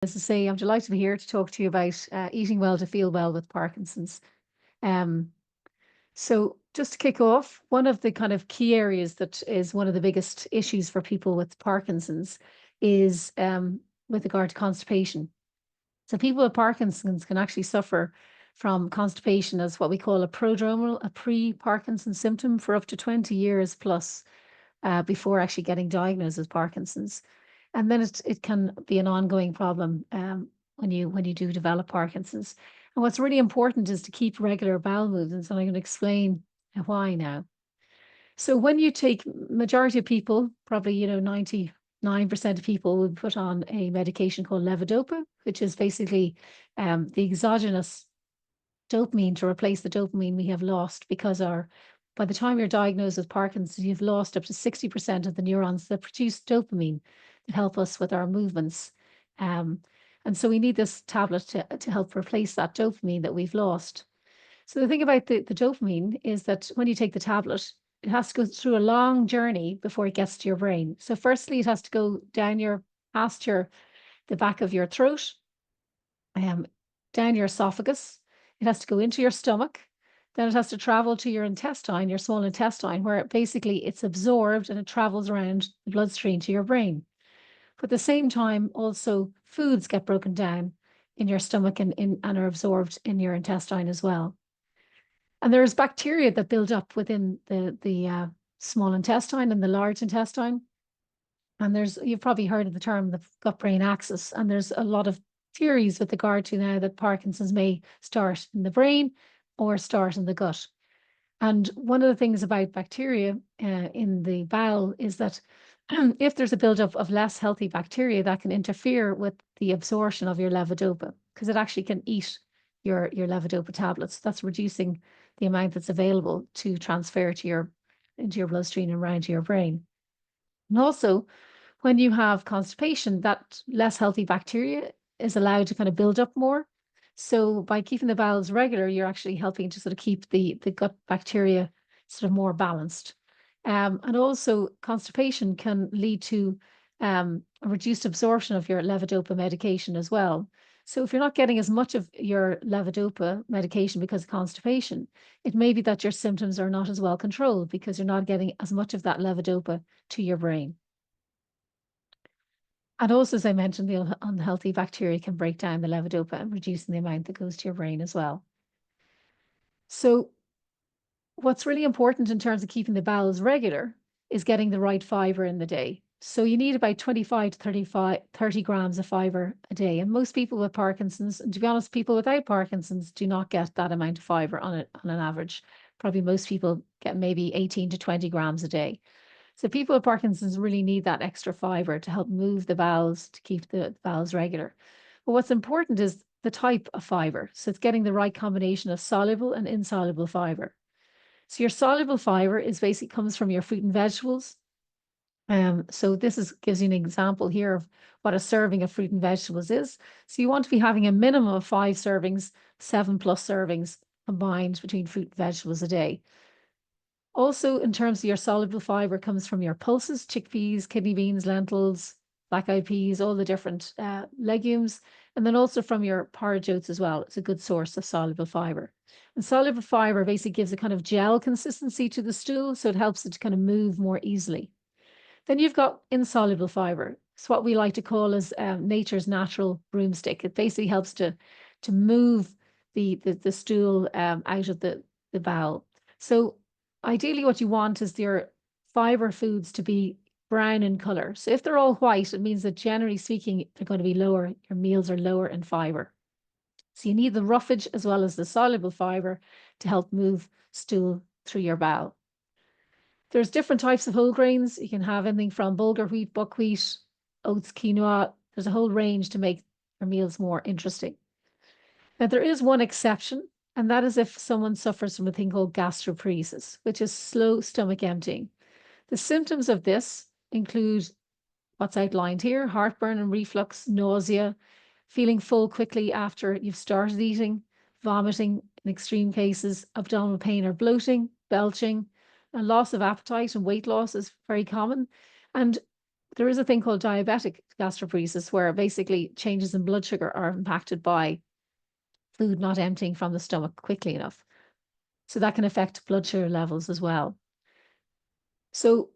As I say, I'm delighted to be here to talk to you about eating well to feel well with Parkinson's. Um, so, just to kick off, one of the kind of key areas that is one of the biggest issues for people with Parkinson's is with regard to constipation. So, people with Parkinson's can actually suffer from constipation as what we call a prodromal, a pre-Parkinson symptom for up to 20 years plus before actually getting diagnosed with Parkinson's. And then it can be an ongoing problem when you do develop Parkinson's. And what's really important is to keep regular bowel movements, and I'm going to explain why now. So when you take majority of people, probably 99% of people would put on a medication called levodopa, which is basically the exogenous dopamine to replace the dopamine we have lost because by the time you're diagnosed with Parkinson's, you've lost up to 60% of the neurons that produce dopamine that help us with our movements. Um, and so we need this tablet to help replace that dopamine that we've lost. So the thing about the dopamine is that when you take the tablet, it has to go through a long journey before it gets to your brain. So firstly, it has to go past the back of your throat, um, down your esophagus. It has to go into your stomach. Then it has to travel to your intestine, your small intestine, where basically it's absorbed and it travels around the bloodstream to your brain. But at the same time, also foods get broken down in your stomach and are absorbed in your intestine as well. And there's bacteria that build up within the small intestine and the large intestine. And you've probably heard of the term the gut-brain axis, and there's a lot of theories with regard to now that Parkinson's may start in the brain or start in the gut. And one of the things about bacteria in the bowel is that if there's a buildup of less healthy bacteria, that can interfere with the absorption of your levodopa because it actually can eat your levodopa tablets. That's reducing the amount that's available to transfer into your bloodstream and around to your brain. And also, when you have constipation, that less healthy bacteria is allowed to kind of build up more. So by keeping the bowels regular, you're actually helping to sort of keep the gut bacteria sort of more balanced. And also constipation can lead to a reduced absorption of your levodopa medication as well. So if you're not getting as much of your levodopa medication because of constipation, it may be that your symptoms are not as well controlled because you're not getting as much of that levodopa to your brain. And also, as I mentioned, the unhealthy bacteria can break down the levodopa and reducing the amount that goes to your brain as well. So what's really important in terms of keeping the bowels regular is getting the right fiber in the day. So you need about 25 to 30 grams of fiber a day. And most people with Parkinson's, and to be honest, people without Parkinson's do not get that amount of fiber on an average. Probably most people get maybe 18 to 20 grams a day. So people with Parkinson's really need that extra fiber to help move the bowels, to keep the bowels regular. But what's important is the type of fiber. So it's getting the right combination of soluble and insoluble fiber. So your soluble fiber is basically comes from your fruit and vegetables. So gives you an example here of what a serving of fruit and vegetables is. So you want to be having a minimum of 5 servings, 7+ servings combined between fruit and vegetables a day. Also, in terms of your soluble fiber, comes from your pulses, chickpeas, kidney beans, lentils, black-eyed peas, all the different legumes, and then also from your porridge oats as well. It's a good source of soluble fiber. And soluble fiber basically gives a kind of gel consistency to the stool, so it helps it to kind of move more easily. Then you've got insoluble fiber. It's what we like to call as nature's natural broomstick. It basically helps to move the stool out of the bowel. So ideally what you want is your fiber foods to be brown in color. So if they're all white, it means that generally speaking, they're going to be lower. Your meals are lower in fiber. So you need the roughage as well as the soluble fiber to help move stool through your bowel. There's different types of whole grains. You can have anything from bulgur wheat, buckwheat, oats, quinoa. There's a whole range to make your meals more interesting. Now, there is one exception, and that is if someone suffers from a thing called gastroparesis, which is slow stomach emptying. The symptoms of this include what's outlined here: heartburn and reflux, nausea, feeling full quickly after you've started eating, vomiting in extreme cases, abdominal pain or bloating, belching, and loss of appetite and weight loss is very common. And there is a thing called diabetic gastroparesis, where basically changes in blood sugar are impacted by food not emptying from the stomach quickly enough. So that can affect blood sugar levels as well. So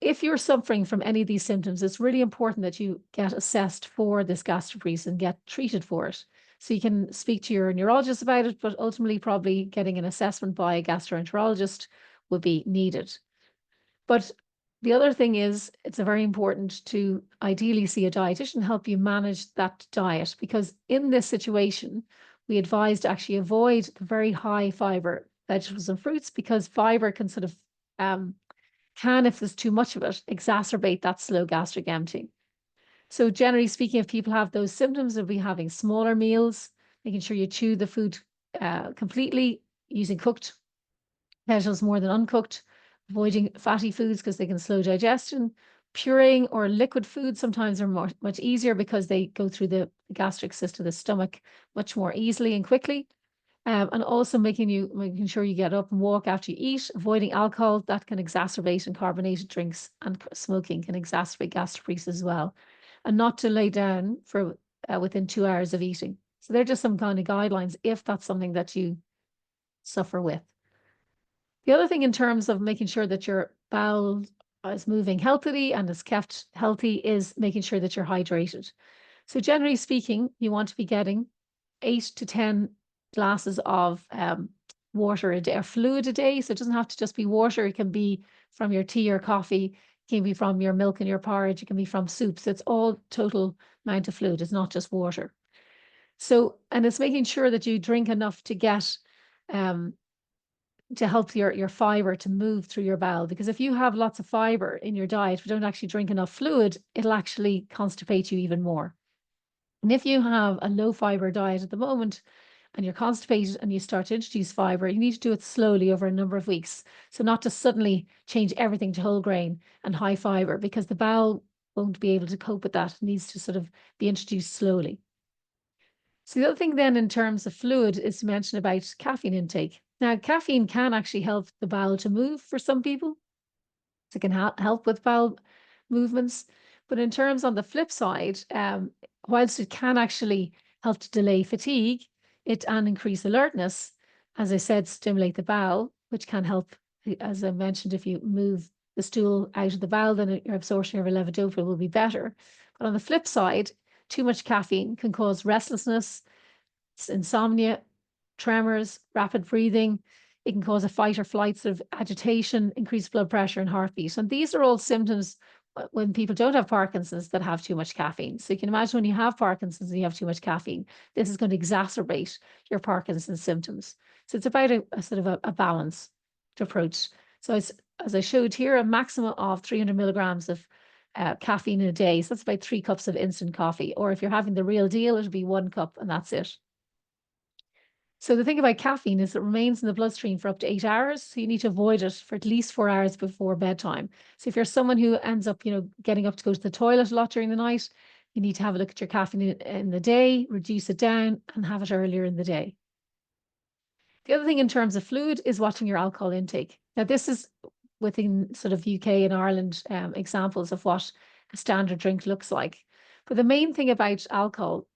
if you're suffering from any of these symptoms, it's really important that you get assessed for this gastroparesis and get treated for it. So you can speak to your neurologist about it, but ultimately probably getting an assessment by a gastroenterologist would be needed. But the other thing is, it's very important to ideally see a dietitian help you manage that diet, because in this situation, we advise to actually avoid the very high fiber vegetables and fruits, because fiber can sort of if there's too much of it, exacerbate that slow gastric emptying. So generally speaking, if people have those symptoms, they'll be having smaller meals, making sure you chew the food completely, using cooked vegetables more than uncooked, avoiding fatty foods because they can slow digestion. Pureeing or liquid foods sometimes are much easier because they go through the gastric system, the stomach, much more easily and quickly. And also making sure you get up and walk after you eat, avoiding alcohol that can exacerbate, and carbonated drinks and smoking can exacerbate gastroparesis as well. And not to lay down for within 2 hours of eating. So they're just some kind of guidelines if that's something that you suffer with. The other thing in terms of making sure that your bowel is moving healthily and is kept healthy is making sure that you're hydrated. So generally speaking, you want to be getting 8 to 10 glasses of water a day, or fluid a day. So it doesn't have to just be water. It can be from your tea or coffee. It can be from your milk and your porridge. It can be from soups. It's all total amount of fluid. It's not just water. So, and it's making sure that you drink enough to get to help your fiber to move through your bowel. Because if you have lots of fiber in your diet, but don't actually drink enough fluid, it'll actually constipate you even more. And if you have a low fiber diet at the moment and you're constipated and you start to introduce fiber, you need to do it slowly over a number of weeks. So not to suddenly change everything to whole grain and high fiber, because the bowel won't be able to cope with that. It needs to sort of be introduced slowly. So the other thing then in terms of fluid is to mention about caffeine intake. Now, caffeine can actually help the bowel to move for some people. So it can help with bowel movements. But in terms on the flip side, whilst it can actually help to delay fatigue, and increase alertness, as I said, stimulate the bowel, which can help, as I mentioned, if you move the stool out of the bowel, then your absorption of levodopa will be better. But on the flip side, too much caffeine can cause restlessness, insomnia, tremors, rapid breathing. It can cause a fight or flight sort of agitation, increased blood pressure and heartbeat. And these are all symptoms when people don't have Parkinson's that have too much caffeine. So you can imagine when you have Parkinson's and you have too much caffeine, this is going to exacerbate your Parkinson's symptoms. So it's about a sort of a balanced approach. So it's, as I showed here, a maximum of 300 milligrams of caffeine in a day. So that's about 3 cups of instant coffee. Or if you're having the real deal, it'll be 1 cup and that's it. So the thing about caffeine is it remains in the bloodstream for up to 8 hours. So you need to avoid it for at least 4 hours before bedtime. So if you're someone who ends up, getting up to go to the toilet a lot during the night, you need to have a look at your caffeine in the day, reduce it down and have it earlier in the day. The other thing in terms of fluid is watching your alcohol intake. Now, this is within sort of UK and Ireland examples of what a standard drink looks like. But the main thing about alcohol,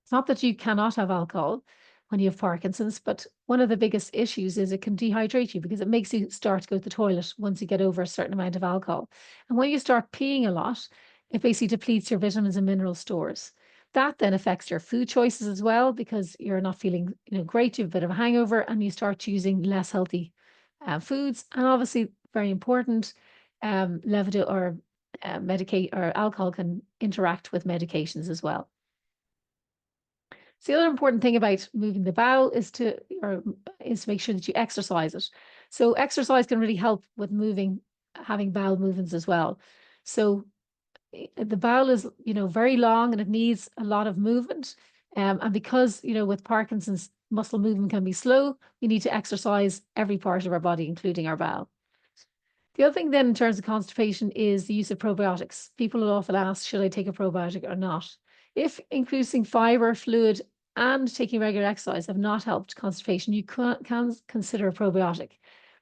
it's not that you cannot have alcohol when you have Parkinson's, but one of the biggest issues is it can dehydrate you because it makes you start to go to the toilet once you get over a certain amount of alcohol. And when you start peeing a lot, it basically depletes your vitamins and mineral stores. That then affects your food choices as well, because you're not feeling great, you have a bit of a hangover and you start choosing less healthy foods. And obviously, very important, levodopa or alcohol can interact with medications as well. So the other important thing about moving the bowel is to make sure that you exercise it. So exercise can really help with having bowel movements as well. So the bowel is, very long and it needs a lot of movement. And because, with Parkinson's, muscle movement can be slow, we need to exercise every part of our body, including our bowel. The other thing then in terms of constipation is the use of probiotics. People will often ask, should I take a probiotic or not? If increasing fiber, fluid, and taking regular exercise have not helped constipation, you can consider a probiotic.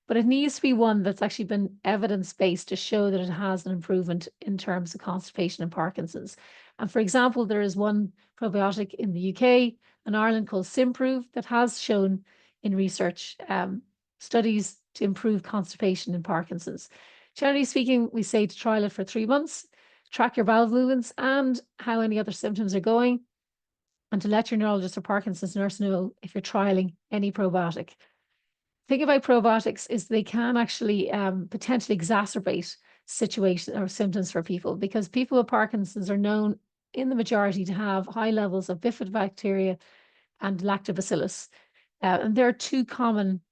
but it needs to be one that's actually been evidence-based to show that it has an improvement in terms of constipation and Parkinson's. And for example, there is one probiotic in the UK and Ireland called Simprove that has shown in research studies to improve constipation in Parkinson's. Generally speaking, we say to trial it for 3 months, track your bowel movements and how any other symptoms are going, and to let your neurologist or Parkinson's nurse know if you're trialing any probiotic. The thing about probiotics is they can actually potentially exacerbate situations or symptoms for people, because people with Parkinson's are known in the majority to have high levels of bifidobacteria and lactobacillus. And there are two common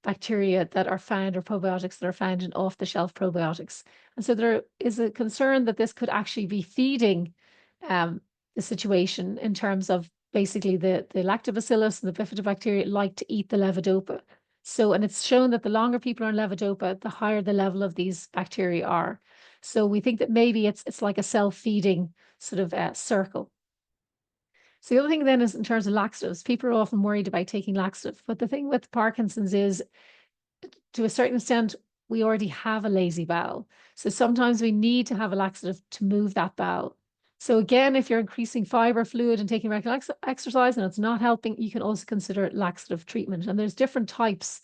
bacteria that are found, or probiotics that are found in off-the-shelf probiotics. And so there is a concern that this could actually be feeding the situation in terms of basically the lactobacillus and the bifidobacteria like to eat the levodopa. So, and it's shown that the longer people are on levodopa, the higher the level of these bacteria are. So we think that maybe it's like a self-feeding sort of circle. So the other thing then is in terms of laxatives, people are often worried about taking laxative. But the thing with Parkinson's is, to a certain extent, we already have a lazy bowel. So sometimes we need to have a laxative to move that bowel. So again, if you're increasing fiber, fluid, and taking regular exercise and it's not helping, you can also consider laxative treatment. And there's different types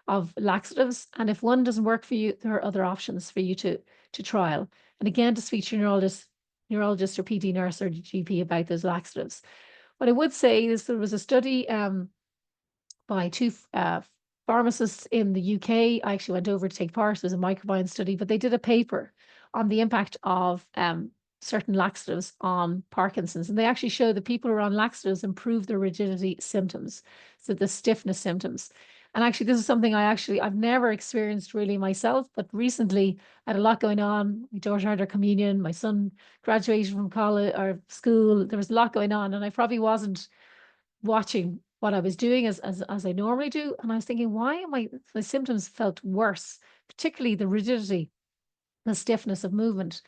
of laxatives. And if one doesn't work for you, there are other options for you to trial. And again, to speak to your neurologist or PD nurse or GP about those laxatives. What I would say is there was a study by two pharmacists in the UK. I actually went over to take part. It was a microbiome study, but they did a paper on the impact of certain laxatives on Parkinson's. And they actually show that people who are on laxatives improve their rigidity symptoms, so the stiffness symptoms. And actually, this is something I've never experienced really myself, but recently I had a lot going on. My daughter had her communion, my son graduated from college or school. There was a lot going on, and I probably wasn't watching what I was doing as I normally do. And I was thinking, why am my symptoms felt worse, particularly the rigidity, the stiffness of movement.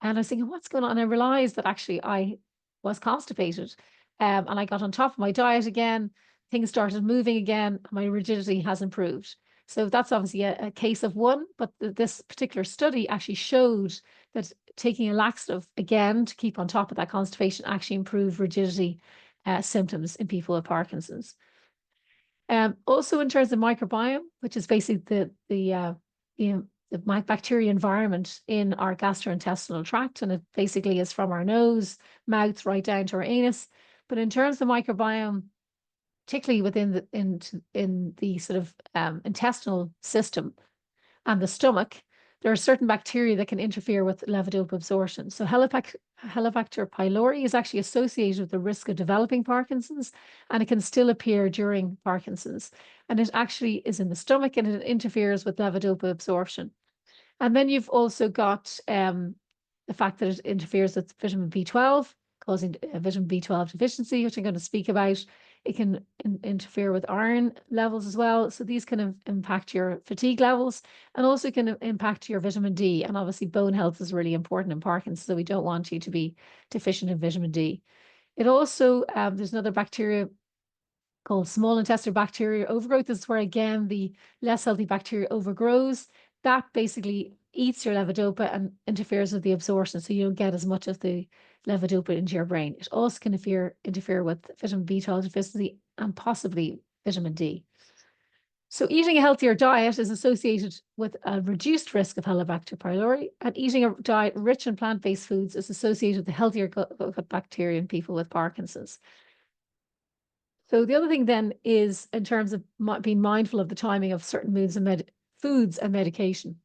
And I was thinking, what's going on? And I realized that actually I was constipated. And I got on top of my diet again. Things started moving again. My rigidity has improved. So that's obviously a case of one. But this particular study actually showed that taking a laxative, again, to keep on top of that constipation, actually improved rigidity symptoms in people with Parkinson's. Also, in terms of microbiome, which is basically the bacteria environment in our gastrointestinal tract, and it basically is from our nose, mouth, right down to our anus. But in terms of microbiome, particularly within in the sort of intestinal system and the stomach, there are certain bacteria that can interfere with levodopa absorption. So Helicobacter pylori is actually associated with the risk of developing Parkinson's, and it can still appear during Parkinson's. And it actually is in the stomach, and it interferes with levodopa absorption. And then you've also got the fact that it interferes with vitamin B12, causing vitamin B12 deficiency, which I'm going to speak about. It can interfere with iron levels as well. So these can impact your fatigue levels, and also can impact your vitamin D. And obviously bone health is really important in Parkinson's, so we don't want you to be deficient in vitamin D. It also, there's another bacteria called small intestinal bacteria overgrowth. This is where, again, the less healthy bacteria overgrows. That basically eats your levodopa and interferes with the absorption, so you don't get as much of the levodopa into your brain. It also can interfere with vitamin B12 deficiency and possibly vitamin D. So eating a healthier diet is associated with a reduced risk of Helicobacter pylori, and eating a diet rich in plant-based foods is associated with a healthier gut bacteria in people with Parkinson's. So the other thing then is in terms of being mindful of the timing of certain foods and medication.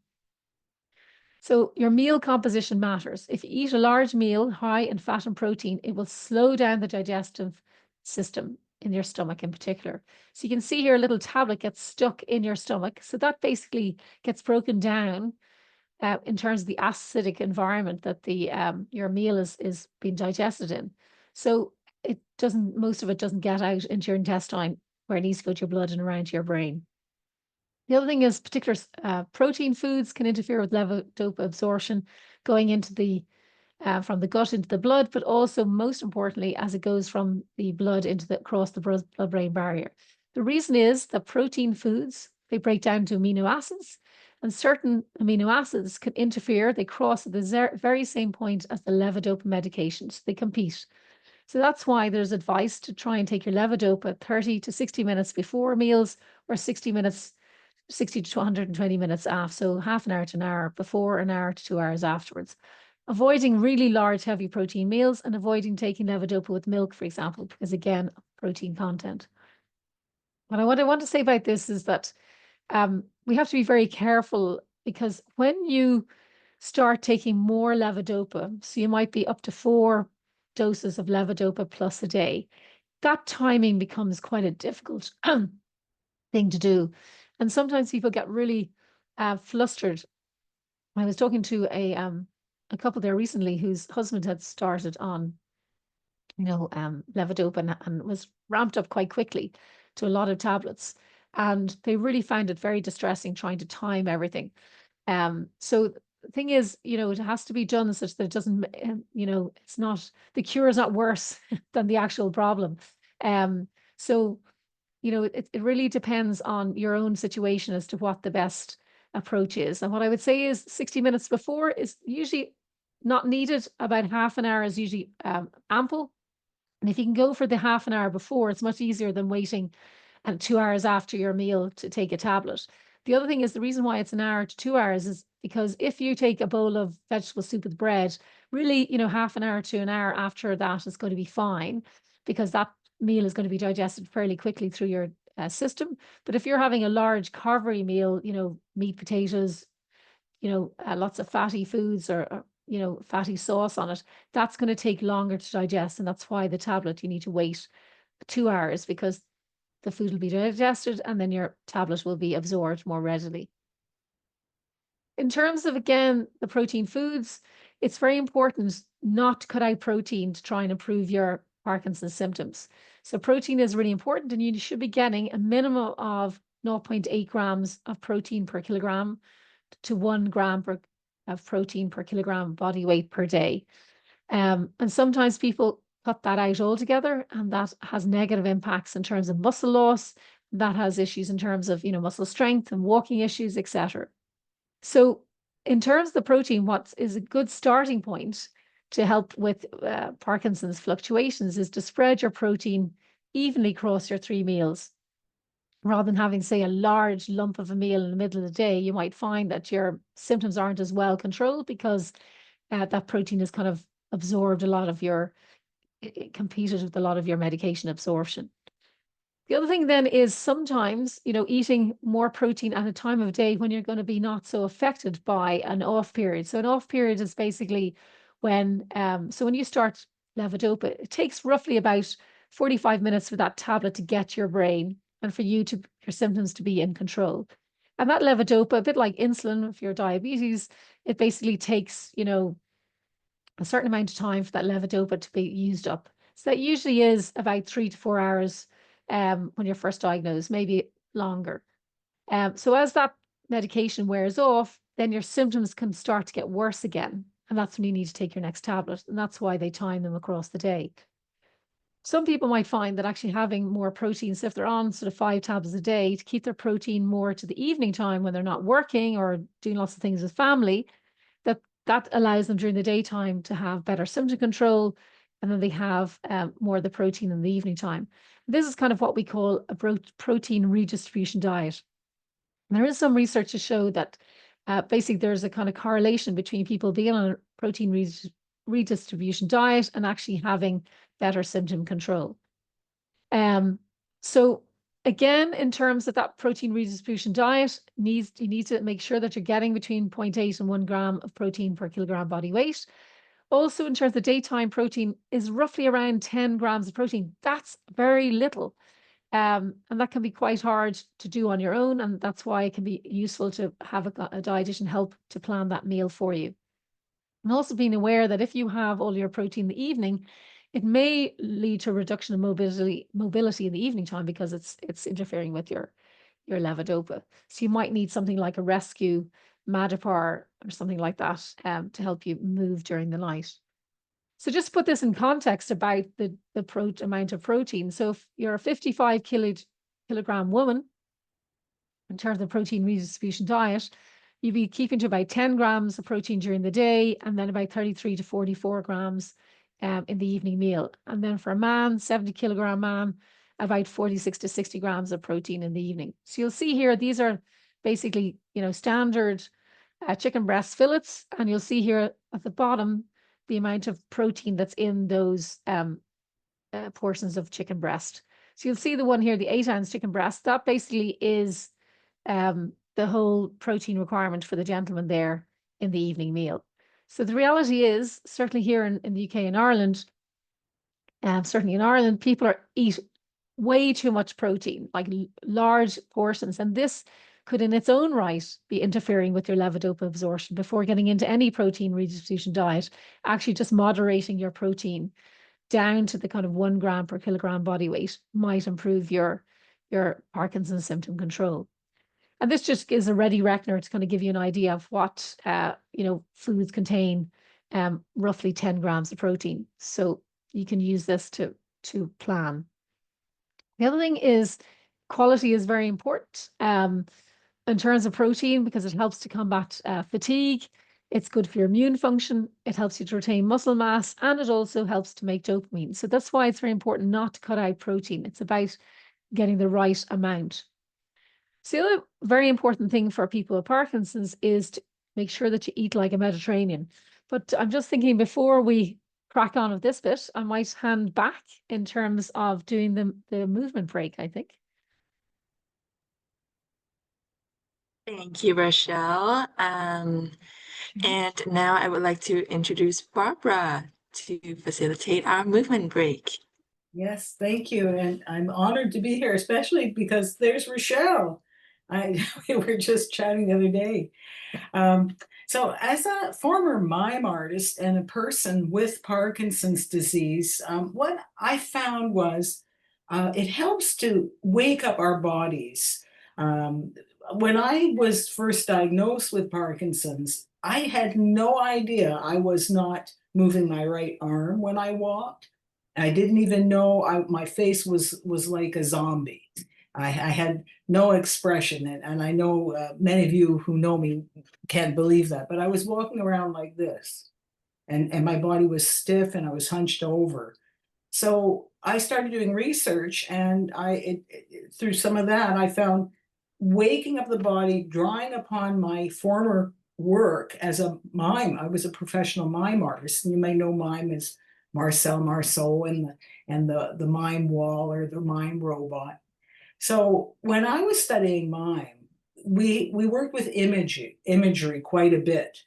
So your meal composition matters. If you eat a large meal high in fat and protein, it will slow down the digestive system in your stomach in particular. So you can see here a little tablet gets stuck in your stomach. So that basically gets broken down in terms of the acidic environment that your meal is being digested in. So most of it doesn't get out into your intestine where it needs to go to your blood and around to your brain. The other thing is particular protein foods can interfere with levodopa absorption going into from the gut into the blood, but also most importantly, as it goes from the blood across the blood-brain barrier. The reason is that protein foods, they break down to amino acids, and certain amino acids can interfere. They cross at the very same point as the levodopa medications. They compete. So that's why there's advice to try and take your levodopa 30 to 60 minutes before meals, or 60 to 120 minutes after. So half an hour to an hour before, an hour to 2 hours afterwards. Avoiding really large, heavy protein meals, and avoiding taking levodopa with milk, for example, because again, protein content. But what I want to say about this is that we have to be very careful, because when you start taking more levodopa, so you might be up to 4 doses of levodopa plus a day, that timing becomes quite a difficult thing to do. And sometimes people get really flustered. I was talking to a couple there recently whose husband had started on, levodopa, and was ramped up quite quickly to a lot of tablets. And they really found it very distressing trying to time everything. So the thing is, it has to be done such that it doesn't, it's not, the cure is not worse than the actual problem. So, it really depends on your own situation as to what the best approach is. And what I would say is 60 minutes before is usually not needed. About half an hour is usually ample. And if you can go for the half an hour before, it's much easier than waiting and 2 hours after your meal to take a tablet. The other thing is, the reason why it's an hour to 2 hours is because if you take a bowl of vegetable soup with bread, really, half an hour to an hour after that is going to be fine, because that meal is going to be digested fairly quickly through your system. But if you're having a large carvery meal, meat, potatoes, lots of fatty foods, or fatty sauce on it, that's going to take longer to digest. And that's why the tablet, you need to wait 2 hours, because the food will be digested and then your tablet will be absorbed more readily. In terms of, again, the protein foods, it's very important not to cut out protein to try and improve your Parkinson's symptoms. So protein is really important, and you should be getting a minimum of 0.8 grams of protein per kilogram to 1 gram of protein per kilogram body weight per day. And sometimes people cut that out altogether, and that has negative impacts in terms of muscle loss. That has issues in terms of, muscle strength and walking issues, etc. So in terms of the protein, what is a good starting point to help with Parkinson's fluctuations is to spread your protein evenly across your 3 meals. Rather than having, say, a large lump of a meal in the middle of the day, you might find that your symptoms aren't as well controlled, because that protein has kind of absorbed a lot of it competed with a lot of your medication absorption. The other thing then is, sometimes, eating more protein at a time of day when you're going to be not so affected by an off period. So an off period is basically when, so when you start levodopa, it takes roughly about 45 minutes for that tablet to get your brain and for your symptoms to be in control. And that levodopa, a bit like insulin if you're diabetes, it basically takes, a certain amount of time for that levodopa to be used up. So that usually is about 3 to 4 hours when you're first diagnosed, maybe longer. So as that medication wears off, then your symptoms can start to get worse again. And that's when you need to take your next tablet. And that's why they time them across the day. Some people might find that actually having more protein, so if they're on sort of 5 tablets a day, to keep their protein more to the evening time when they're not working or doing lots of things with family, that allows them during the daytime to have better symptom control, and then they have more of the protein in the evening time. This is kind of what we call a protein redistribution diet. And there is some research to show that basically there's a kind of correlation between people being on a protein redistribution diet and actually having better symptom control. So again, in terms of that protein redistribution diet, you need to make sure that you're getting between 0.8 and 1 gram of protein per kilogram body weight. Also, in terms of daytime protein, is roughly around 10 grams of protein. That's very little. And that can be quite hard to do on your own. And that's why it can be useful to have a dietitian help to plan that meal for you. And also being aware that if you have all your protein in the evening, it may lead to a reduction in mobility in the evening time, because it's interfering with your levodopa. So you might need something like a rescue Madapar or something like that to help you move during the night. So just to put this in context about the amount of protein. So if you're a 55 kilogram woman, in terms of protein redistribution diet, you'd be keeping to about 10 grams of protein during the day, and then about 33 to 44 grams in the evening meal. And then for a man, 70-kilogram man, about 46 to 60 grams of protein in the evening. So you'll see here, these are basically, standard chicken breast fillets, and you'll see here at the bottom the amount of protein that's in those portions of chicken breast. So you'll see the one here, the 8-ounce chicken breast, that basically is the whole protein requirement for the gentleman there in the evening meal. So the reality is, certainly here in the UK and Ireland, certainly in Ireland, people eat way too much protein, like large portions, and this could in its own right be interfering with your levodopa absorption. Before getting into any protein redistribution diet, actually just moderating your protein down to the kind of 1 gram per kilogram body weight might improve your Parkinson's symptom control. And this just is a ready reckoner to kind of give you an idea of what foods contain roughly 10 grams of protein. So you can use this to plan. The other thing is quality is very important in terms of protein, because it helps to combat fatigue. It's good for your immune function. It helps you to retain muscle mass, and it also helps to make dopamine. So that's why it's very important not to cut out protein. It's about getting the right amount. So the other very important thing for people with Parkinson's is to make sure that you eat like a Mediterranean. But I'm just thinking, before we crack on with this bit, I might hand back in terms of doing the movement break, I think. Thank you, Richelle. And now I would like to introduce Barbara to facilitate our movement break. Yes, thank you. And I'm honored to be here, especially because there's Richelle. We were just chatting the other day. So as a former mime artist and a person with Parkinson's disease, what I found was it helps to wake up our bodies. When I was first diagnosed with Parkinson's, I had no idea I was not moving my right arm when I walked. I didn't even know my face was like a zombie. I had no expression, and I know many of you who know me can't believe that, but I was walking around like this, and my body was stiff and I was hunched over. So I started doing research, and through some of that, I found waking up the body, drawing upon my former work as a mime. I was a professional mime artist, and you may know mime as Marcel Marceau and the mime wall or the mime robot. So when I was studying mime, we worked with imagery quite a bit,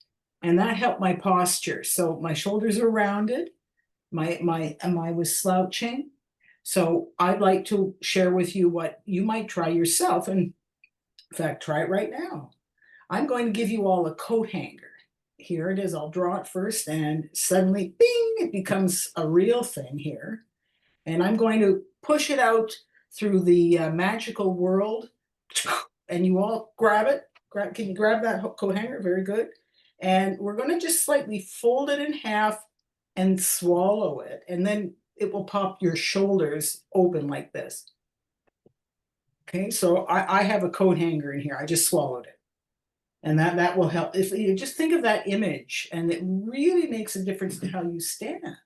and that helped my posture. So my shoulders were rounded, I was slouching. So I'd like to share with you what you might try yourself, and in fact, try it right now. I'm going to give you all a coat hanger. Here it is. I'll draw it first, and suddenly, bing, it becomes a real thing here. And I'm going to push it out through the magical world, and you all grab it. Can you grab that coat hanger? Very good. And we're going to just slightly fold it in half and swallow it, and then it will pop your shoulders open like this. Okay, so I have a coat hanger in here. I just swallowed it. And that will help. If you just think of that image, and it really makes a difference to how you stand.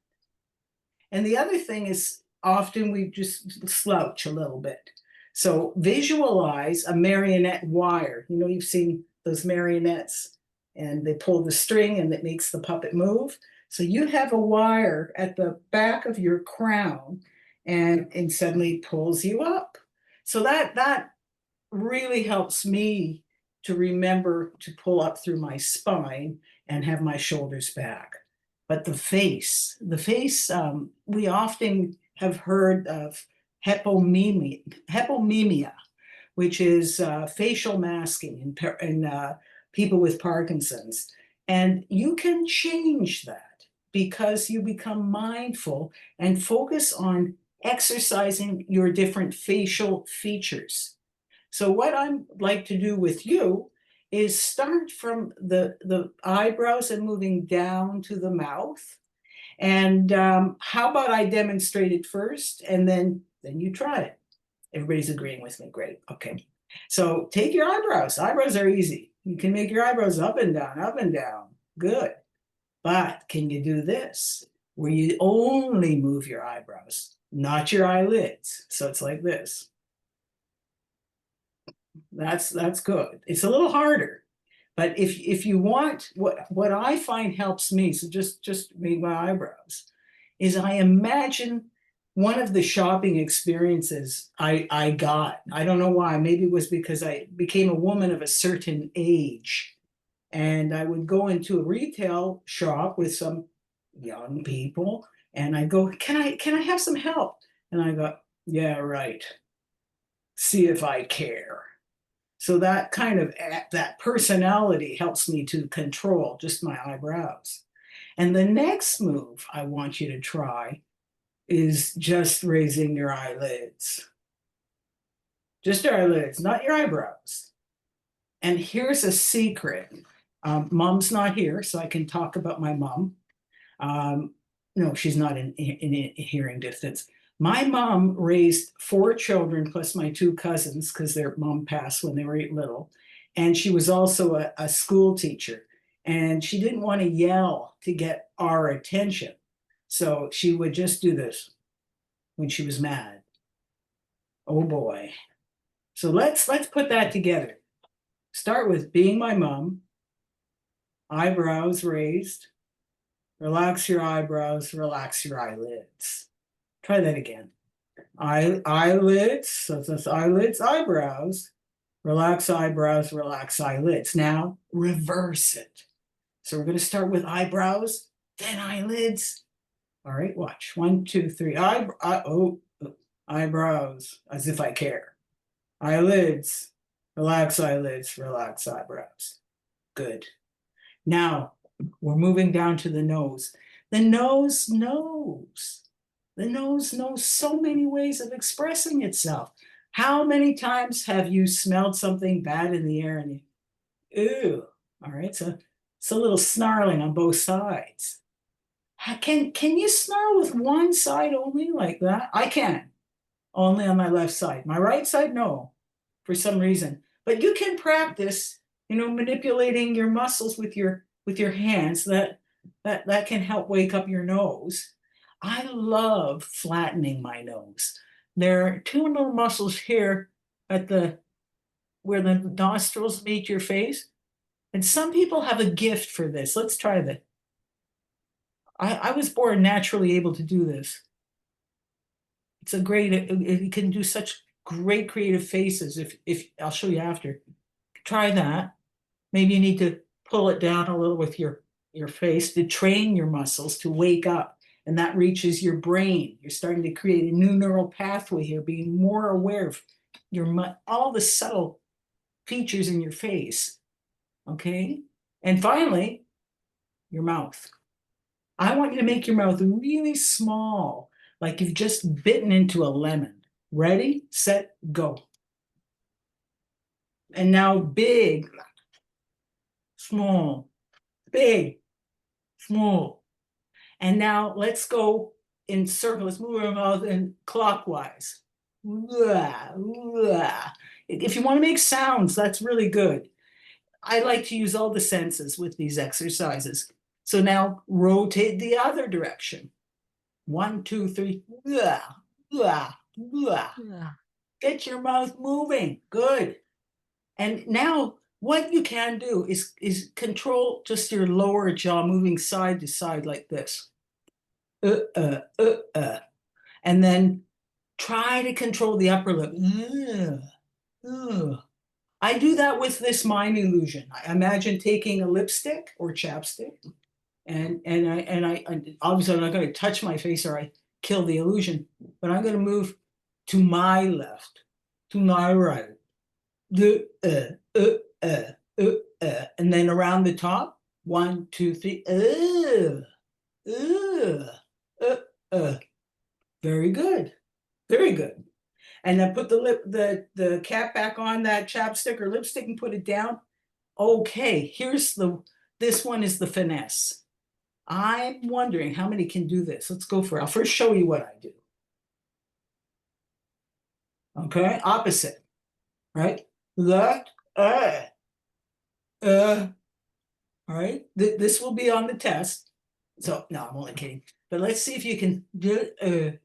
And the other thing is, often we just slouch a little bit. So visualize a marionette wire. You know, you've seen those marionettes, and they pull the string and it makes the puppet move. So you have a wire at the back of your crown, and suddenly pulls you up. So that really helps me to remember to pull up through my spine and have my shoulders back. But the face, we often have heard of hypomemia, which is facial masking in people with Parkinson's. And you can change that because you become mindful and focus on exercising your different facial features. So what I'd like to do with you is start from the eyebrows and moving down to the mouth. And how about I demonstrate it first, and then you try it. Everybody's agreeing with me. Great. Okay. So take your eyebrows. Eyebrows are easy. You can make your eyebrows up and down, up and down. Good. But can you do this? Where you only move your eyebrows, not your eyelids. So it's like this. That's good. It's a little harder. But if you want, what I find helps me, so just make my eyebrows, is I imagine one of the shopping experiences I got. I don't know why. Maybe it was because I became a woman of a certain age. And I would go into a retail shop with some young people, and I go, can I have some help? And I go, yeah, right. See if I care. So that kind of that personality helps me to control just my eyebrows. And the next move I want you to try is just raising your eyelids. Just your eyelids, not your eyebrows. And here's a secret. Mom's not here, so I can talk about my mom. No, she's not in hearing distance. My mom raised 4 children plus my 2 cousins because their mom passed when they were little. And she was also a school teacher. And she didn't want to yell to get our attention. So she would just do this when she was mad. Oh boy. So let's put that together. Start with being my mom, eyebrows raised, relax your eyebrows, relax your eyelids. Try that again. Eyelids, so that's eyelids, eyebrows, relax eyebrows, relax eyelids. Now reverse it. So we're going to start with eyebrows, then eyelids. All right, watch. 1, 2, 3. Eyebrows, as if I care. Eyelids, relax eyelids, relax eyebrows. Good. Now we're moving down to the nose. The nose knows. The nose knows so many ways of expressing itself. How many times have you smelled something bad in the air and you, ew, all right, so it's a little snarling on both sides. Can you snarl with one side only like that? I can, only on my left side. My right side, no, for some reason. But you can practice, manipulating your muscles with your hands. That can help wake up your nose. I love flattening my nose. There are 2 little muscles here at where the nostrils meet your face. And some people have a gift for this. Let's try that. I was born naturally able to do this. It's a great, it can do such great creative faces. If I'll show you after. Try that. Maybe you need to pull it down a little with your face to train your muscles to wake up. And that reaches your brain. You're starting to create a new neural pathway here, being more aware of all the subtle features in your face. Okay? And finally, your mouth. I want you to make your mouth really small, like you've just bitten into a lemon. Ready, set, go. And now big, small, big, small. And now let's go in circles. Let's move our mouth in clockwise. If you want to make sounds, that's really good. I like to use all the senses with these exercises. So now rotate the other direction. 1, 2, 3. Get your mouth moving. Good. And now what you can do is control just your lower jaw moving side to side like this. And then try to control the upper lip. I do that with this mime illusion. I imagine taking a lipstick or chapstick, and I obviously I'm not going to touch my face or I kill the illusion, but I'm going to move to my left, to my right, and then around the top. 1, 2, 3. Very good, very good. And then put the cap back on that chapstick or lipstick and put it down. Okay, this one is the finesse. I'm wondering how many can do this. Let's go for it. I'll first show you what I do. Okay, opposite, right? that, all right, this will be on the test. So, no, I'm only kidding. But let's see if you can do it.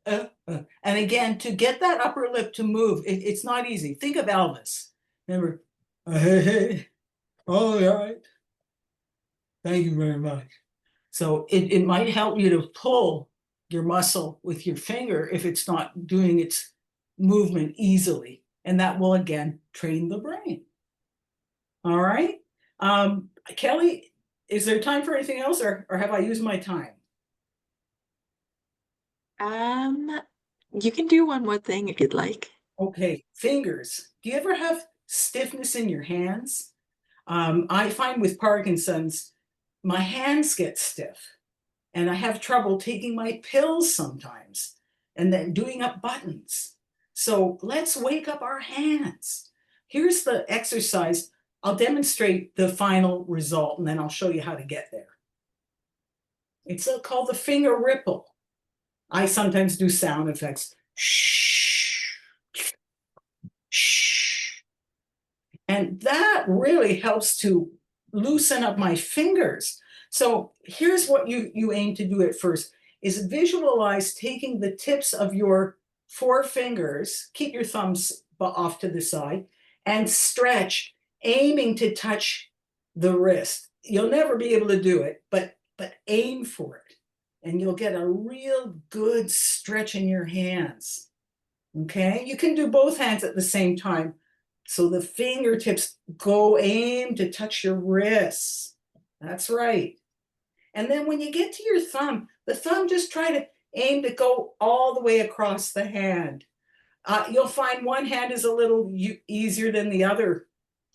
And again, to get that upper lip to move, it's not easy. Think of Elvis. Remember, hey, all right. Thank you very much. So it might help you to pull your muscle with your finger if it's not doing its movement easily. And that will, again, train the brain. All right. Kelly, is there time for anything else, or have I used my time? You can do one more thing if you'd like. Okay, fingers. Do you ever have stiffness in your hands? I find with Parkinson's, my hands get stiff, and I have trouble taking my pills sometimes, and then doing up buttons. So let's wake up our hands. Here's the exercise. I'll demonstrate the final result, and then I'll show you how to get there. It's called the finger ripple. I sometimes do sound effects. Shh, shh. And that really helps to loosen up my fingers. So here's what you aim to do at first, is visualize taking the tips of your 4 fingers, keep your thumbs off to the side, and stretch, aiming to touch the wrist. You'll never be able to do it, but aim for it. And you'll get a real good stretch in your hands. Okay, you can do both hands at the same time. So the fingertips aim to touch your wrists. That's right. And then when you get to your thumb, the thumb, just try to aim to go all the way across the hand. You'll find one hand is a little easier than the other.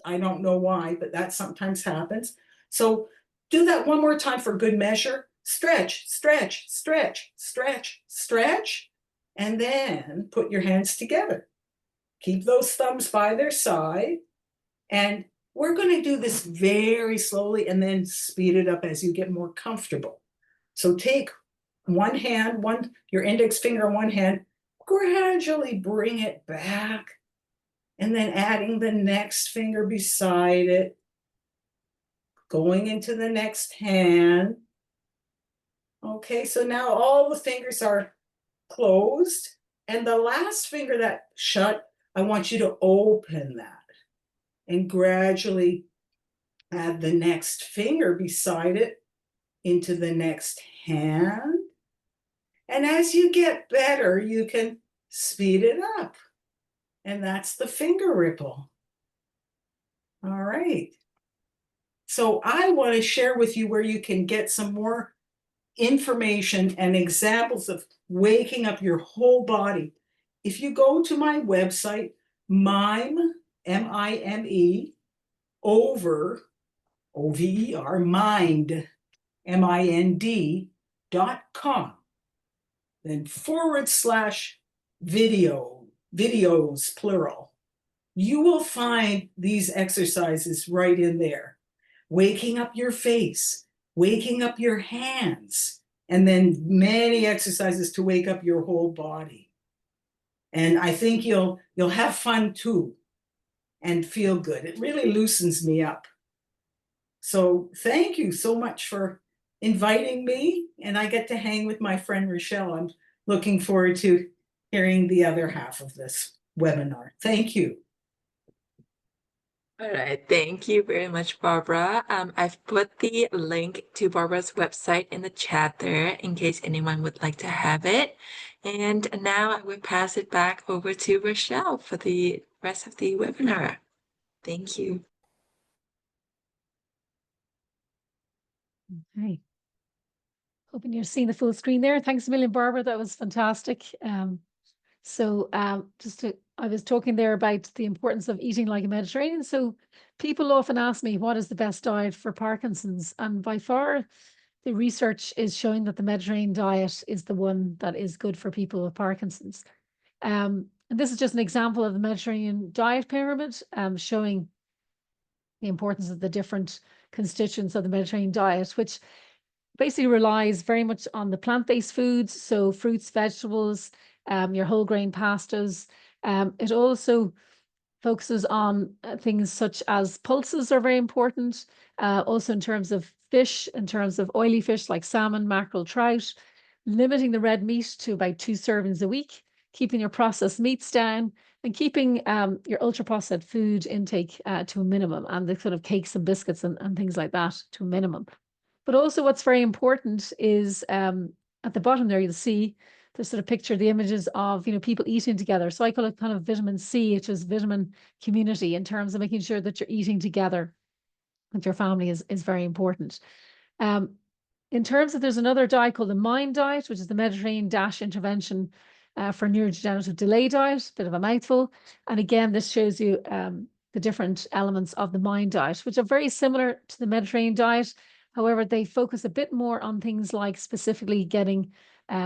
I don't know why, but that sometimes happens. So do that one more time for good measure. Stretch, stretch, stretch, stretch, stretch, and then put your hands together. Keep those thumbs by their side, and we're going to do this very slowly and then speed it up as you get more comfortable. So take one hand, your index finger in one hand, gradually bring it back, and then adding the next finger beside it, going into the next hand. Okay, so now all the fingers are closed, and the last finger that shut, I want you to open that and gradually add the next finger beside it into the next hand. And as you get better, you can speed it up. And that's the finger ripple. All right. So I want to share with you where you can get some more information and examples of waking up your whole body. If you go to my website, Mime, M-I-M-E, over, O-V-E-R, mind, M-I-N-D.com, then /videos, plural, you will find these exercises right in there. Waking up your face, waking up your hands, and then many exercises to wake up your whole body. And I think you'll have fun too and feel good. It really loosens me up. So thank you so much for inviting me, and I get to hang with my friend Richelle. I'm looking forward to hearing the other half of this webinar. Thank you. All right, thank you very much, Barbara. I've put the link to Barbara's website in the chat there in case anyone would like to have it. And now I will pass it back over to Richelle for the rest of the webinar. Thank you. Okay. Hoping you're seeing the full screen there. Thanks a million, Barbara. That was fantastic. I was talking there about the importance of eating like a Mediterranean. So people often ask me, what is the best diet for Parkinson's? And by far, the research is showing that the Mediterranean diet is the one that is good for people with Parkinson's. And this is just an example of the Mediterranean diet pyramid, showing the importance of the different constituents of the Mediterranean diet, which basically relies very much on the plant-based foods, so fruits, vegetables, your whole grain pastas. It also focuses on things such as pulses are very important. Also in terms of fish, in terms of oily fish like salmon, mackerel, trout, limiting the red meat to about 2 servings a week, keeping your processed meats down, and keeping your ultra-processed food intake to a minimum, and the sort of cakes and biscuits and things like that to a minimum. But also what's very important is at the bottom there, you'll see the sort of picture, the images of, people eating together. So I call it kind of vitamin C, which is vitamin community, in terms of making sure that you're eating together with your family is very important. In terms of, there's another diet called the MIND diet, which is the Mediterranean Dash Intervention for Neurodegenerative Delay diet, bit of a mouthful. And again, this shows you the different elements of the MIND diet, which are very similar to the Mediterranean diet. However, they focus a bit more on things like specifically getting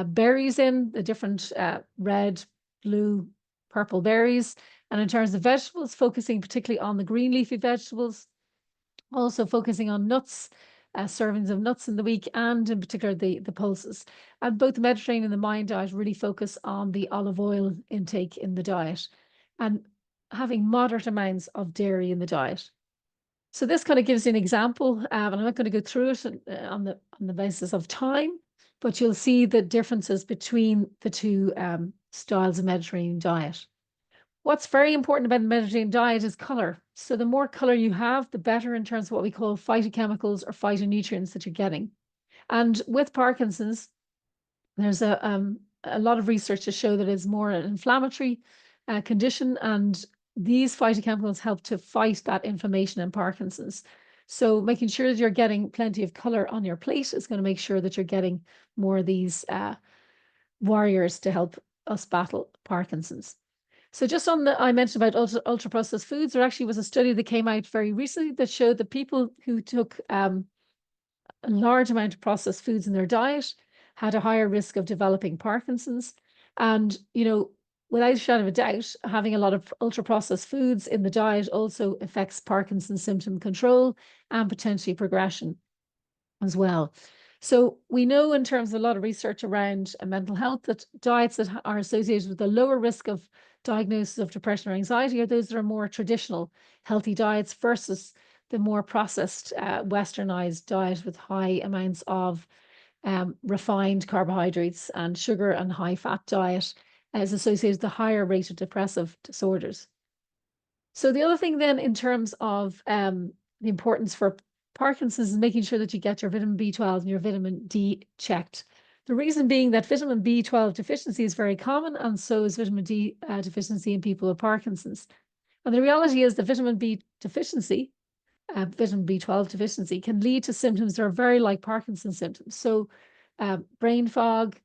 berries in, the different red, blue, purple berries. And in terms of vegetables, focusing particularly on the green leafy vegetables, also focusing on nuts, servings of nuts in the week, and in particular the pulses. And both the Mediterranean and the MIND diet really focus on the olive oil intake in the diet and having moderate amounts of dairy in the diet. So this kind of gives you an example, and I'm not going to go through it on the basis of time, but you'll see the differences between the two styles of Mediterranean diet. What's very important about the Mediterranean diet is color. So the more color you have, the better in terms of what we call phytochemicals or phytonutrients that you're getting. And with Parkinson's, there's a lot of research to show that it's more an inflammatory condition, and these phytochemicals help to fight that inflammation in Parkinson's. So making sure that you're getting plenty of color on your plate is going to make sure that you're getting more of these warriors to help us battle Parkinson's. So just on I mentioned about ultra processed foods, there actually was a study that came out very recently that showed that people who took a large amount of processed foods in their diet had a higher risk of developing Parkinson's. And, without a shadow of a doubt, having a lot of ultra processed foods in the diet also affects Parkinson's symptom control and potentially progression as well. So we know in terms of a lot of research around mental health that diets that are associated with a lower risk of diagnosis of depression or anxiety are those that are more traditional healthy diets versus the more processed westernized diet with high amounts of refined carbohydrates and sugar and high fat diet is associated with a higher rate of depressive disorders. So the other thing then in terms of the importance for Parkinson's is making sure that you get your vitamin B12 and your vitamin D checked. The reason being that vitamin B12 deficiency is very common, and so is vitamin D deficiency in people with Parkinson's. And the reality is that vitamin B deficiency, vitamin B12 deficiency, can lead to symptoms that are very like Parkinson's symptoms. So brain fog,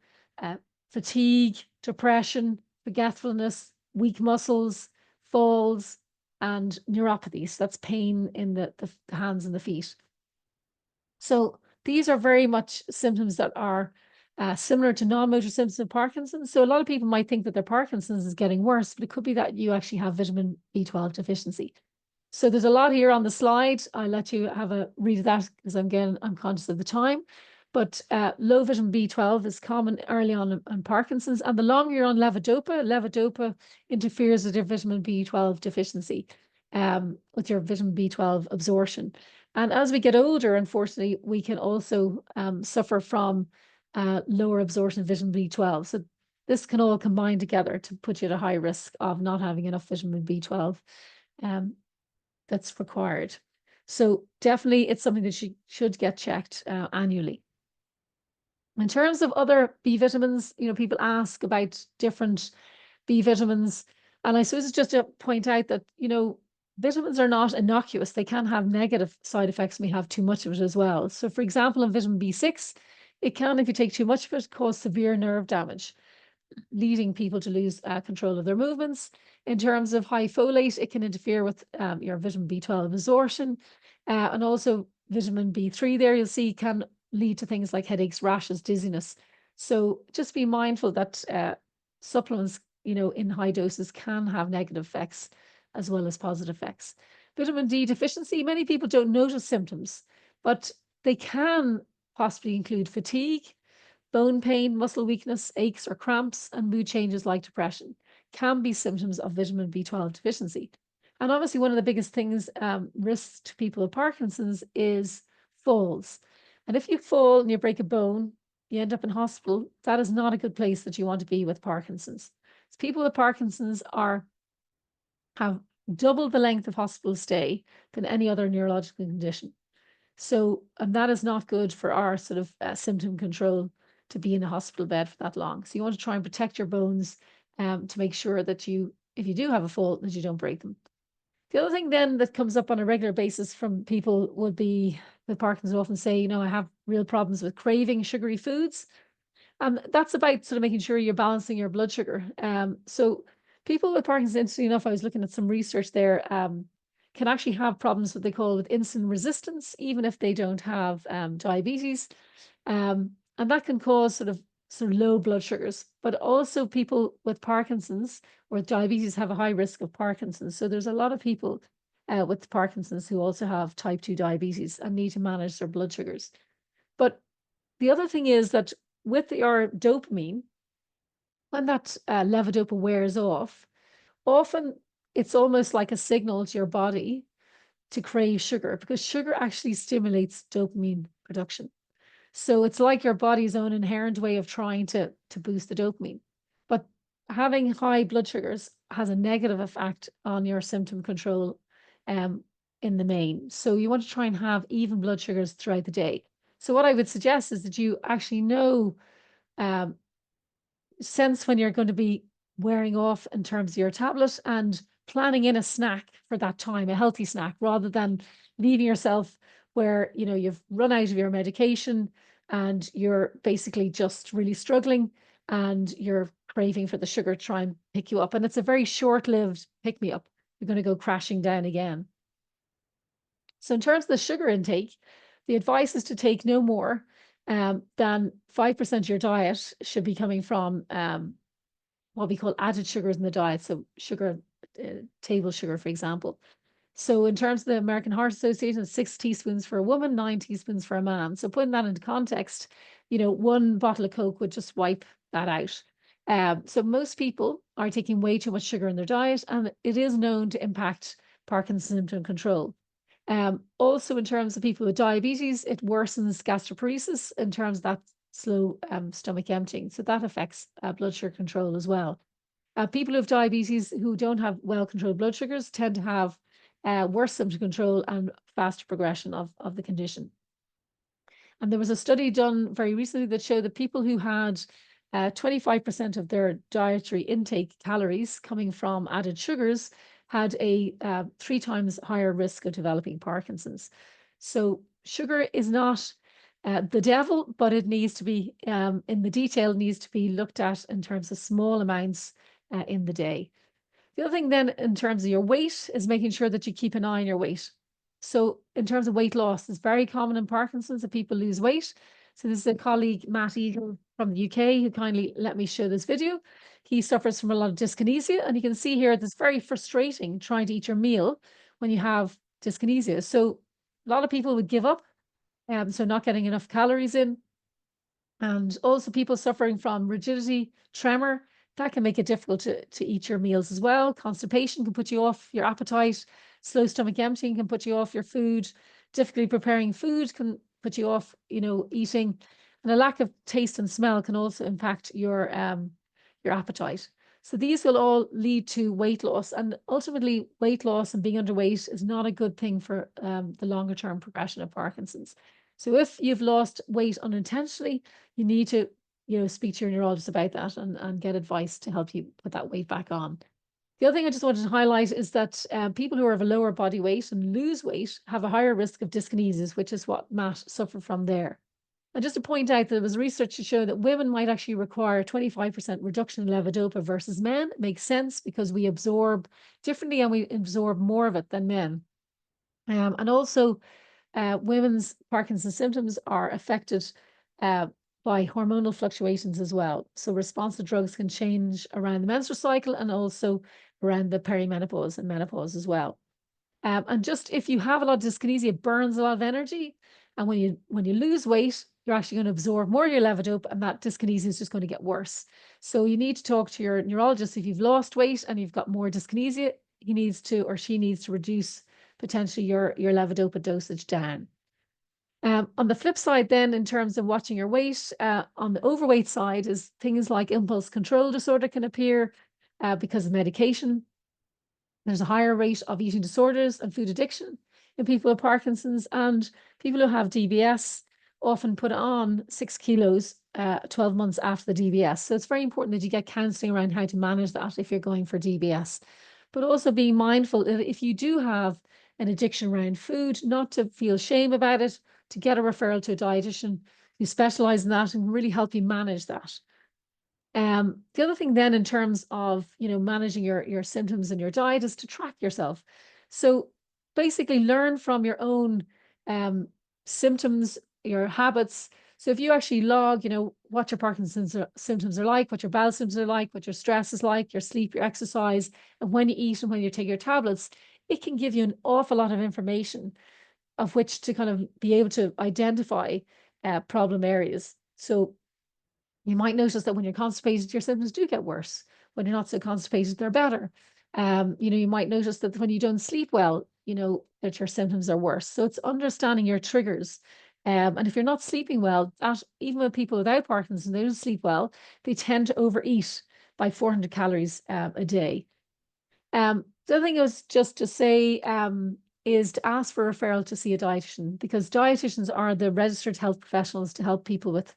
fatigue, depression, forgetfulness, weak muscles, falls, and neuropathies. That's pain in the hands and the feet. So these are very much symptoms that are similar to non-motor symptoms of Parkinson's. So a lot of people might think that their Parkinson's is getting worse, but it could be that you actually have vitamin B12 deficiency. So there's a lot here on the slide. I'll let you have a read of that because I'm conscious of the time. But low vitamin B12 is common early on in Parkinson's. And the longer you're on levodopa interferes with your vitamin B12 deficiency, with your vitamin B12 absorption. And as we get older, unfortunately, we can also suffer from lower absorption of vitamin B12. So this can all combine together to put you at a high risk of not having enough vitamin B12 that's required. So definitely it's something that you should get checked annually. In terms of other B vitamins, people ask about different B vitamins. And I suppose it's just to point out that, vitamins are not innocuous. They can have negative side effects when we have too much of it as well. So for example, in vitamin B6, it can, if you take too much of it, cause severe nerve damage, leading people to lose control of their movements. In terms of high folate, it can interfere with your vitamin B12 absorption. And also vitamin B3 there, you'll see, can lead to things like headaches, rashes, dizziness. So just be mindful that supplements, in high doses can have negative effects as well as positive effects. Vitamin D deficiency, many people don't notice symptoms, but they can possibly include fatigue, bone pain, muscle weakness, aches or cramps, and mood changes like depression can be symptoms of vitamin B12 deficiency. And obviously, one of the biggest things, risks to people with Parkinson's is falls. And if you fall and you break a bone, you end up in hospital. That is not a good place that you want to be with Parkinson's. So people with Parkinson's have double the length of hospital stay than any other neurological condition. So, and that is not good for our sort of symptom control to be in a hospital bed for that long. So you want to try and protect your bones to make sure that if you do have a fall, that you don't break them. The other thing then that comes up on a regular basis from people would be with Parkinson's often say, I have real problems with craving sugary foods. And that's about sort of making sure you're balancing your blood sugar. So people with Parkinson's, interestingly enough, I was looking at some research there, can actually have problems what they call with insulin resistance, even if they don't have diabetes. And that can cause sort of low blood sugars. But also people with Parkinson's or diabetes have a high risk of Parkinson's. So there's a lot of people with Parkinson's who also have type 2 diabetes and need to manage their blood sugars. But the other thing is that with your dopamine, when that levodopa wears off, often it's almost like a signal to your body to crave sugar, because sugar actually stimulates dopamine production. So it's like your body's own inherent way of trying to boost the dopamine. But having high blood sugars has a negative effect on your symptom control in the main. So you want to try and have even blood sugars throughout the day. So what I would suggest is that you actually sense when you're going to be wearing off in terms of your tablet and planning in a snack for that time, a healthy snack, rather than leaving yourself where, you've run out of your medication and you're basically just really struggling and you're craving for the sugar to try and pick you up. And it's a very short-lived pick me up. You're going to go crashing down again. So in terms of the sugar intake, the advice is to take no more than 5% of your diet should be coming from what we call added sugars in the diet. So sugar, table sugar, for example. So in terms of the American Heart Association, it's 6 teaspoons for a woman, 9 teaspoons for a man. So putting that into context, 1 bottle of Coke would just wipe that out. So most people are taking way too much sugar in their diet, and it is known to impact Parkinson's symptom control. Also, in terms of people with diabetes, it worsens gastroparesis in terms of that slow stomach emptying. So that affects blood sugar control as well. People who have diabetes who don't have well-controlled blood sugars tend to have worse symptom control and faster progression of the condition. And there was a study done very recently that showed that people who had 25% of their dietary intake calories coming from added sugars had a 3 times higher risk of developing Parkinson's. So sugar is not the devil, but it needs to be, in the detail, needs to be looked at in terms of small amounts in the day. The other thing then in terms of your weight is making sure that you keep an eye on your weight. So in terms of weight loss, it's very common in Parkinson's that people lose weight. So this is a colleague, Matt Eagle from the UK, who kindly let me show this video. He suffers from a lot of dyskinesia, and you can see here it's very frustrating trying to eat your meal when you have dyskinesia. So a lot of people would give up, so not getting enough calories in. And also people suffering from rigidity, tremor, that can make it difficult to eat your meals as well. Constipation can put you off your appetite. Slow stomach emptying can put you off your food. Difficulty preparing food can put you off, eating. And a lack of taste and smell can also impact your appetite. So these will all lead to weight loss. And ultimately, weight loss and being underweight is not a good thing for the longer term progression of Parkinson's. So if you've lost weight unintentionally, you need to speak to your neurologist about that and get advice to help you put that weight back on. The other thing I just wanted to highlight is that people who are of a lower body weight and lose weight have a higher risk of dyskinesias, which is what Matt suffered from there. And just to point out, there was research to show that women might actually require 25% reduction in levodopa versus men. It makes sense because we absorb differently and we absorb more of it than men. And also, women's Parkinson's symptoms are affected by hormonal fluctuations as well. So response to drugs can change around the menstrual cycle and also around the perimenopause and menopause as well. And just if you have a lot of dyskinesia, it burns a lot of energy. And when you lose weight, you're actually going to absorb more of your levodopa, and that dyskinesia is just going to get worse. So you need to talk to your neurologist if you've lost weight and you've got more dyskinesia. he needs to, or she needs to reduce potentially your levodopa dosage down. On the flip side then, in terms of watching your weight, on the overweight side is things like impulse control disorder can appear because of medication. There's a higher rate of eating disorders and food addiction in people with Parkinson's, and people who have DBS often put on 6 kilos 12 months after the DBS. So it's very important that you get counselling around how to manage that if you're going for DBS. But also being mindful that if you do have an addiction around food, not to feel shame about it, to get a referral to a dietitian who specialises in that and can really help you manage that. The other thing then in terms of, managing your symptoms and your diet is to track yourself. So basically learn from your own symptoms, your habits. So if you actually log, what your Parkinson's symptoms are like, what your bowel symptoms are like, what your stress is like, your sleep, your exercise, and when you eat and when you take your tablets, it can give you an awful lot of information of which to kind of be able to identify problem areas. So you might notice that when you're constipated, your symptoms do get worse. When you're not so constipated, they're better. You might notice that when you don't sleep well, that your symptoms are worse. So it's understanding your triggers. And if you're not sleeping well, that even with people without Parkinson's, they don't sleep well, they tend to overeat by 400 calories a day. The other thing was just to say is to ask for a referral to see a dietitian, because dietitians are the registered health professionals to help people with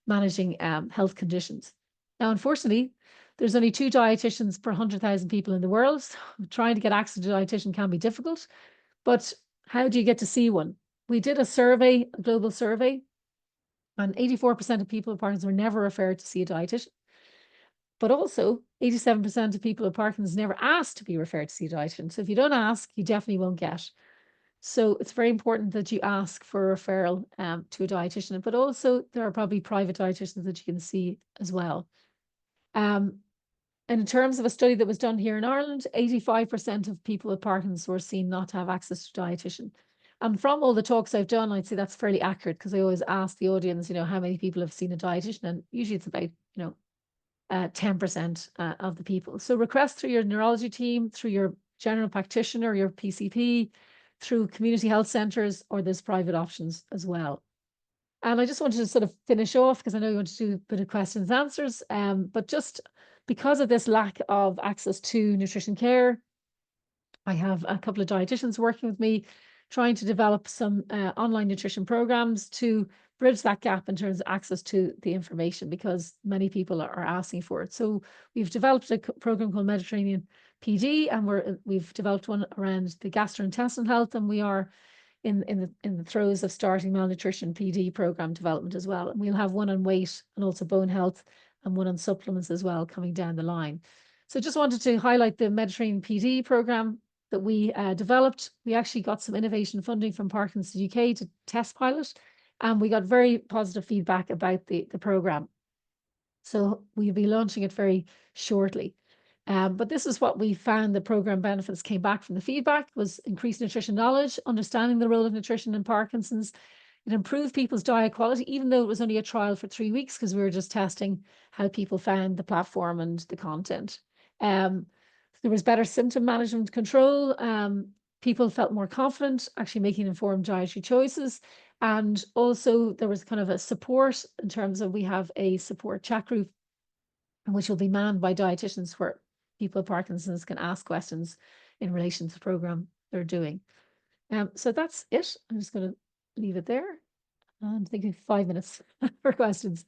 managing health conditions. Now, unfortunately, there's only 2 dietitians per 100,000 people in the world. So trying to get access to a dietitian can be difficult, but how do you get to see one? We did a survey, a global survey, and 84% of people with Parkinson's were never referred to see a dietitian. But also 87% of people with Parkinson's never asked to be referred to see a dietitian. So if you don't ask, you definitely won't get. So it's very important that you ask for a referral to a dietitian, but also there are probably private dietitians that you can see as well. And in terms of a study that was done here in Ireland, 85% of people with Parkinson's were seen not to have access to a dietitian. And from all the talks I've done, I'd say that's fairly accurate, because I always ask the audience, how many people have seen a dietitian, and usually it's about, 10% of the people. So request through your neurology team, through your general practitioner, your PCP, through community health centres, or there's private options as well. And I just wanted to sort of finish off, because I know you want to do a bit of questions and answers, but just because of this lack of access to nutrition care, I have a couple of dietitians working with me, trying to develop some online nutrition programs to bridge that gap in terms of access to the information, because many people are asking for it. So we've developed a program called Mediterranean PD, and we've developed one around the gastrointestinal health, and we are in the throes of starting malnutrition PD program development as well. And we'll have one on weight and also bone health, and one on supplements as well coming down the line. So just wanted to highlight the Mediterranean PD program that we developed. We actually got some innovation funding from Parkinson's UK to test pilot, and we got very positive feedback about the program. So we'll be launching it very shortly. But this is what we found the program benefits came back from the feedback: was increased nutrition knowledge, understanding the role of nutrition in Parkinson's. It improved people's diet quality, even though it was only a trial for 3 weeks, because we were just testing how people found the platform and the content. There was better symptom management control. People felt more confident actually making informed dietary choices. And also there was kind of a support in terms of, we have a support chat group, which will be manned by dietitians, where people with Parkinson's can ask questions in relation to the program they're doing. So that's it. I'm just going to leave it there. I'm thinking 5 minutes for questions.